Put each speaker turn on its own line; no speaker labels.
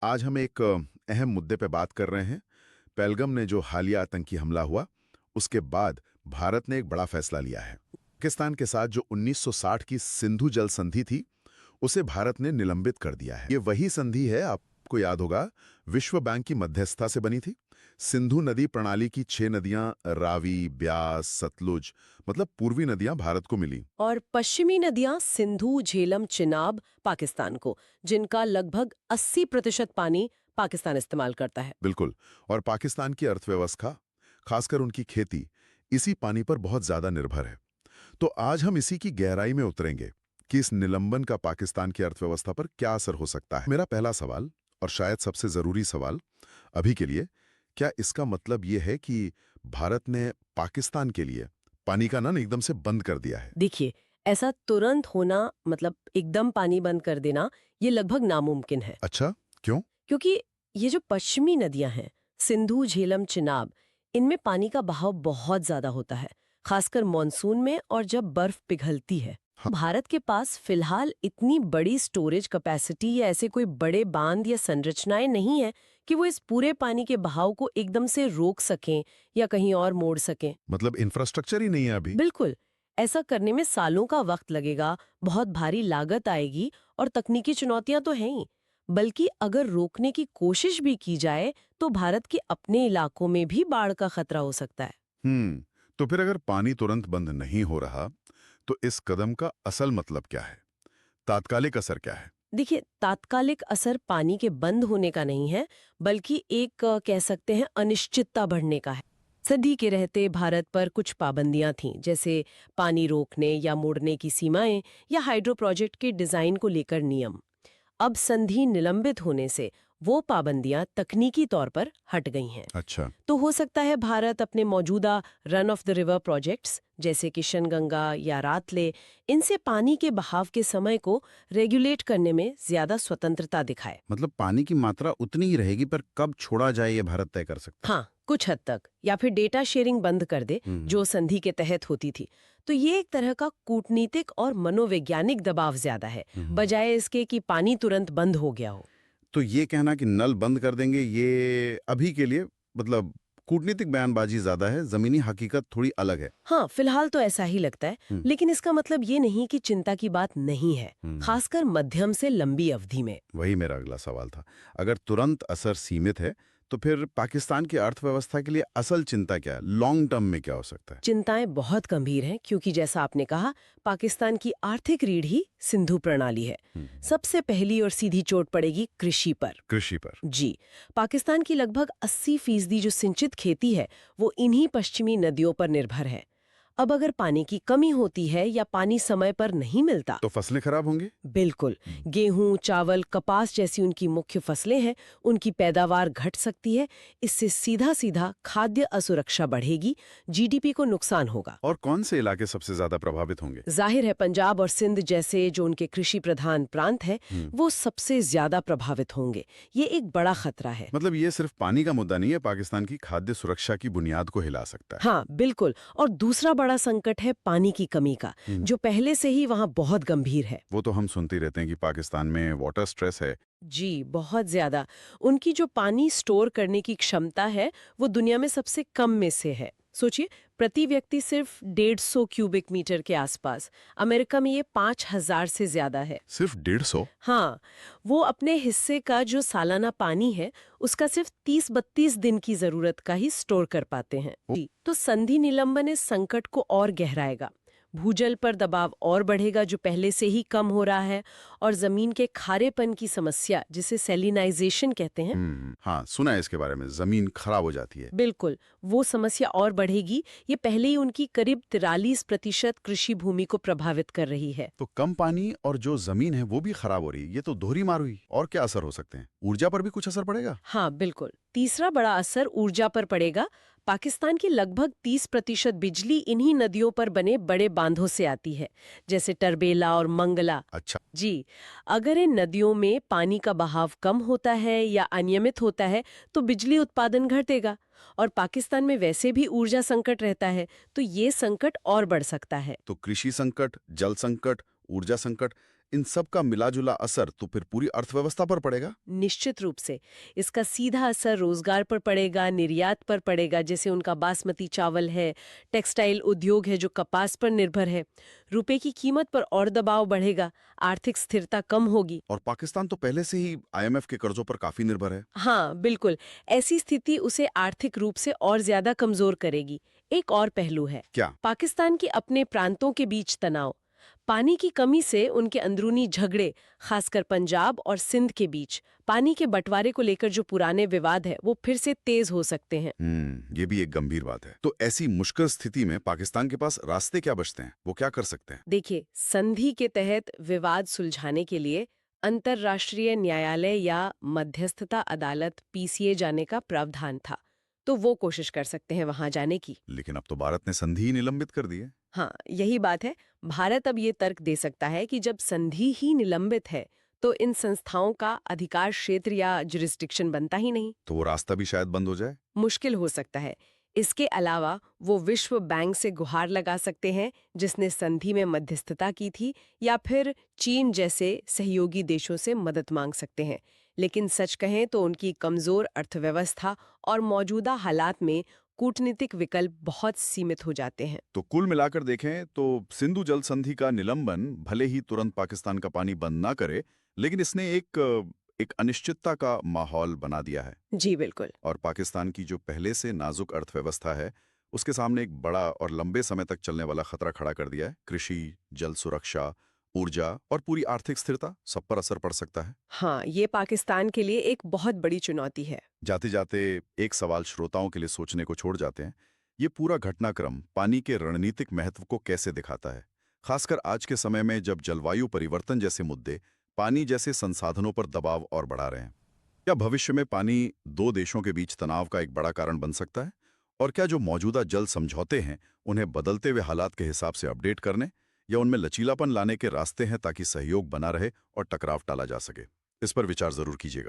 आज हम एक अहम मुद्दे पे बात कर रहे हैं। पहलगाम ने जो हालिया आतंकी हमला हुआ, उसके बाद भारत ने एक बड़ा फैसला लिया है। पाकिस्तान के साथ जो 1960 की सिंधु जल संधि थी, उसे भारत ने निलंबित कर दिया है। ये वही संधि है, आपको याद होगा, विश्व बैंक की मध्यस्थता से बनी थी। सिंधु नदी प्रणाली की 6 नदियां, रावी, ब्यास, सतलुज, मतलब पूर्वी नदियां भारत को मिली।
और पश्चिमी नदियां सिंधु, झेलम, चिनाब पाकिस्तान को, जिनका लगभग 80% पानी पाकिस्तान इस्तेमाल करता है।
बिल्कुल। और पाकिस्तान की अर्थव्यवस्था, खासकर उनकी खेती, इसी पानी पर बहुत ज्यादा निर्भर है। तो आज हम इसी की गहराई में उतरेंगे कि इस निलंबन का पाकिस्तान की अर्थव्यवस्था पर क्या असर हो सकता है। मेरा पहला सवाल, और शायद सबसे जरूरी सवाल अभी के लिए, क्या इसका मतलब ये है कि भारत ने पाकिस्तान के लिए पानी का नल एकदम से बंद कर दिया है?
देखिए, ऐसा तुरंत होना, मतलब एकदम पानी बंद कर देना, ये लगभग नामुमकिन है।
अच्छा, क्यों?
क्योंकि ये जो पश्चिमी नदियां हैं, सिंधु, झेलम, चिनाब, इनमें पानी का बहाव बहुत ज्यादा होता है, खासकर मॉनसून में और जब बर्फ पिघलती है।
हाँ।
भारत के पास फिलहाल इतनी बड़ी स्टोरेज कैपेसिटी या ऐसे कोई बड़े बांध या संरचनाएं नहीं है कि वो इस पूरे पानी के बहाव को एकदम से रोक सकें या कहीं और मोड़ सकें।
मतलब इंफ्रास्ट्रक्चर ही नहीं है अभी।
बिल्कुल। ऐसा करने में सालों का वक्त लगेगा, बहुत भारी लागत आएगी और तकनीकी चुनौतियां तो हैं ही। बल्कि अगर रोकने की कोशिश भी की जाए तो भारत के अपने इलाकों में भी बाढ़ का खतरा हो सकता है।
तो फिर अगर पानी तुरंत बंद नहीं हो रहा, तो इस कदम का असल मतलब क्या है? तात्कालिक असर क्या है?
देखिए, तात्कालिक असर पानी के बंद होने का नहीं है, बल्कि एक कह सकते हैं अनिश्चितता बढ़ने का है। सदी के रहते भारत पर कुछ पाबंदियां थीं, जैसे पानी रोकने या मोड़ने की सीमाएं या हाइड्रो प्रोजेक्ट के डिजाइन को लेकर नियम। अब संधि निलंबित होने से वो पाबंदियां तकनीकी तौर पर हट गई हैं।
अच्छा।
तो हो सकता है भारत अपने मौजूदा run of the river projects जैसे किशनगंगा या रातले, इनसे पानी के बहाव के समय को रेगुलेट करने में ज्यादा स्वतंत्रता दिखाए।
मतलब पानी की मात्रा उतनी ही रहेगी, पर कब छोड़ा जाए ये भारत तय कर सकता है।
हाँ, कुछ हद तक, या फिर डेटा शेयरिंग बंद कर दे, जो संधि के तहत होती थी। तो ये एक तरह का कूटनीतिक और मनोवैज्ञानिक दबाव ज्यादा है, बजाय इसके कि पानी तुरंत बंद हो गया हो।
तो ये कहना कि नल बंद कर देंगे, ये अभी के लिए मतलब कूटनीतिक बयानबाजी ज्यादा है, जमीनी हकीकत थोड़ी अलग है।
हाँ, फिलहाल तो ऐसा ही लगता है, लेकिन इसका मतलब ये नहीं कि चिंता की बात नहीं है, खासकर मध्यम से लंबी अवधि में।
वही मेरा अगला सवाल था। अगर तुरंत असर सीमित है, तो फिर पाकिस्तान की अर्थव्यवस्था के लिए असल चिंता क्या है? लॉन्ग टर्म में क्या हो सकता है?
चिंताएं बहुत गंभीर हैं, क्योंकि जैसा आपने कहा, पाकिस्तान की आर्थिक रीढ़ ही सिंधु प्रणाली है। सबसे पहली और सीधी चोट पड़ेगी कृषि पर।
कृषि पर?
जी, पाकिस्तान की लगभग 80% जो सिंचित खेती है, वो इन्हीं पश्चिमी नदियों पर निर्भर है। अब अगर पानी की कमी होती है या पानी समय पर नहीं मिलता,
तो फसलें खराब होंगी?
बिल्कुल, गेहूं, चावल, कपास जैसी उनकी मुख्य फसलें हैं, उनकी पैदावार घट सकती है। इससे सीधा सीधा खाद्य असुरक्षा बढ़ेगी, जीडीपी को नुकसान होगा।
और कौन से इलाके सबसे ज्यादा प्रभावित होंगे?
जाहिर है, पंजाब और सिंध जैसे जो उनके कृषि प्रधान प्रांत है, वो सबसे ज्यादा प्रभावित होंगे। ये एक बड़ा खतरा है।
मतलब ये सिर्फ पानी का मुद्दा नहीं है, पाकिस्तान की खाद्य सुरक्षा की बुनियाद को हिला सकता है।
हाँ, बिल्कुल। और दूसरा बड़ा संकट है पानी की कमी का, जो पहले से ही वहाँ बहुत गंभीर है।
वो तो हम सुनते ही रहते हैं कि पाकिस्तान में वाटर स्ट्रेस है।
जी, बहुत ज्यादा। उनकी जो पानी स्टोर करने की क्षमता है, वो दुनिया में सबसे कम में से है। सोचिए, प्रति व्यक्ति सिर्फ 150 क्यूबिक मीटर के आसपास। अमेरिका में ये 5000 से ज्यादा है।
सिर्फ 150?
हाँ, वो अपने हिस्से का जो सालाना पानी है, उसका सिर्फ 30-32 दिन की जरूरत का ही स्टोर कर पाते हैं। जी, तो संधि निलंबन इस संकट को और गहराएगा। भूजल पर दबाव और बढ़ेगा, जो पहले से ही कम हो रहा है, और जमीन के खारेपन की समस्या, जिसे सैलिनाइजेशन कहते हैं,
हाँ, सुना है इसके बारे में, जमीन खराब हो जाती है।
बिल्कुल, वो समस्या और बढ़ेगी। ये पहले ही उनकी करीब 43% कृषि भूमि को प्रभावित कर रही है।
तो कम पानी और जो जमीन है वो भी खराब हो रही है, ये तो दोहरी मार हुई। और क्या असर हो सकते हैं? ऊर्जा पर भी कुछ असर पड़ेगा?
हाँ, बिल्कुल। तीसरा बड़ा असर ऊर्जा पर पड़ेगा। पाकिस्तान की लगभग 30% बिजली इन्हीं नदियों पर बने बड़े बांधों से आती है, जैसे टरबेला और मंगला।
अच्छा।
जी, अगर इन नदियों में पानी का बहाव कम होता है या अनियमित होता है, तो बिजली उत्पादन घटेगा, और पाकिस्तान में वैसे भी ऊर्जा संकट रहता है, तो ये संकट और बढ़ सकता है।
तो कृषि संकट, जल संकट, ऊर्जा संकट,
इन सब का मिलाजुला असर तो फिर पूरी अर्थव्यवस्था पर पड़ेगा।
निश्चित रूप से इसका सीधा असर रोजगार पर पड़ेगा, निर्यात पर पड़ेगा, जैसे उनका बासमती चावल है, टेक्सटाइल उद्योग है जो कपास पर निर्भर है। रुपए की कीमत पर और दबाव बढ़ेगा, आर्थिक स्थिरता कम होगी।
और पाकिस्तान तो पहले से ही IMF के कर्जों पर काफी निर्भर है।
हाँ बिल्कुल, ऐसी स्थिति उसे आर्थिक रूप से और ज्यादा कमजोर करेगी। एक और पहलू है
क्या?
पाकिस्तान के अपने प्रांतों के बीच तनाव। पानी की कमी से उनके अंदरूनी झगड़े, खासकर पंजाब और सिंध के बीच पानी के बंटवारे को लेकर जो पुराने विवाद है वो फिर से तेज हो सकते हैं।
ये भी एक गंभीर बात है। तो ऐसी मुश्किल स्थिति में पाकिस्तान के पास रास्ते क्या बचते हैं? वो क्या कर सकते हैं?
देखिए, संधि के तहत विवाद सुलझाने के लिए अंतर्राष्ट्रीय न्यायालय या मध्यस्थता अदालत PCA जाने का प्रावधान था, तो वो कोशिश कर सकते हैं वहां जाने की।
लेकिन अब तो भारत ने संधि ही निलंबित कर दी है।
हाँ, यही बात है। भारत अब ये तर्क दे सकता है कि जब संधि ही निलंबित है तो इन संस्थाओं का अधिकार क्षेत्र या जुरिस्डिक्शन बनता ही नहीं।
तो वो रास्ता भी शायद बंद हो जाए।
मुश्किल हो सकता है। इसके अलावा वो विश्व बैंक से गुहार लगा सकते हैं जिसने संधि में मध्यस्थता की थी, या फिर चीन जैसे सहयोगी देशों से मदद मांग सकते हैं। लेकिन सच कहें तो उनकी कमजोर अर्थव्यवस्था और मौजूदा हालात में कूटनीतिक विकल्प बहुत सीमित हो जाते हैं।
तो कुल मिलाकर देखें तो सिंधु जल संधि का निलंबन भले ही तुरंत पाकिस्तान का पानी बंद ना करे, लेकिन इसने एक अनिश्चितता का माहौल बना दिया है।
जी बिल्कुल।
और पाकिस्तान की जो पहले से नाजुक अर्थव्यवस्था है उसके सामने एक बड़ा और लंबे समय तक चलने वाला खतरा खड़ा कर दिया है। कृषि, जल सुरक्षा, ऊर्जा और पूरी आर्थिक स्थिरता सब पर असर पड़ सकता है।
हाँ, ये पाकिस्तान के लिए एक बहुत बड़ी चुनौती है।
जाते जाते एक सवाल श्रोताओं के लिए सोचने को छोड़ जाते हैं। ये पूरा घटनाक्रम पानी के रणनीतिक महत्व को कैसे दिखाता है, खासकर आज के समय में जब जलवायु परिवर्तन जैसे मुद्दे पानी जैसे संसाधनों पर दबाव और बढ़ा रहे हैं। क्या भविष्य में पानी दो देशों के बीच तनाव का एक बड़ा कारण बन सकता है? और क्या जो मौजूदा जल समझौते हैं उन्हें बदलते हुए हालात के हिसाब से अपडेट करने या उनमें लचीलापन लाने के रास्ते हैं ताकि सहयोग बना रहे और टकराव टाला जा सके? इस पर विचार जरूर कीजिएगा।